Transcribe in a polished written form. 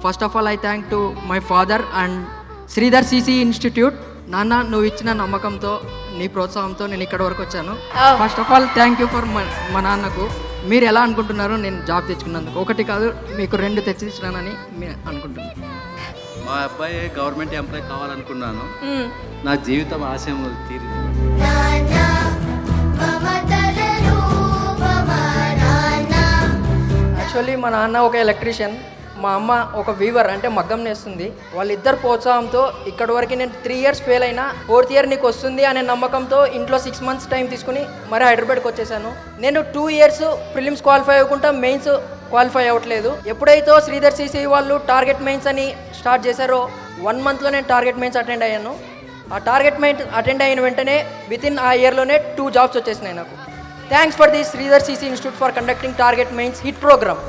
First of all I thank to my father and Sridhar CC institute. నాన్న, నువ్వు ఇచ్చిన నమ్మకంతో, నీ ప్రోత్సాహంతో నేను ఇక్కడ వరకు వచ్చాను. First of all thank you for మా నాన్నకు. మీరు ఎలా అనుకుంటున్నారు నేను జాబ్ తెచ్చుకున్నందుకు? ఒకటి కాదు, మీకు 2 తెచ్చిచ్చినానని అనుకుంటున్నాను. మా అబ్బాయి గవర్నమెంట్ ఎంప్లాయ్ కావాలనుకున్నాను. నా జీవితం ఆశయం తీరింది. యాక్చువల్లీ మా నాన్న ఒక ఎలక్ట్రీషియన్, మా అమ్మ ఒక వీవర్ అంటే మగ్గం నేస్తుంది. వాళ్ళిద్దరు ప్రోత్సాహంతో ఇక్కడి వరకు నేను 3 years ఫెయిల్ అయినా 4th year నీకు వస్తుంది అనే నమ్మకంతో ఇంట్లో 6 months టైం తీసుకుని మరి హైదరాబాద్కి వచ్చేసాను. నేను 2 years ప్రిలిమ్స్ క్వాలిఫై అవ్వకుండా మెయిన్స్ క్వాలిఫై అవ్వట్లేదు. ఎప్పుడైతే శ్రీధర్ సిసి వాళ్ళు టార్గెట్ మెయిన్స్ అని స్టార్ట్ చేశారో 1 monthలో నేను టార్గెట్ మెయిన్స్ అటెండ్ అయ్యాను. ఆ టార్గెట్ మెయిన్స్ అటెండ్ అయిన వెంటనే వితిన్ ఆ ఇయర్లోనే 2 jobs వచ్చేసినాయి నాకు. Thanks for the Sridhar CC institute for conducting target mains hit programme.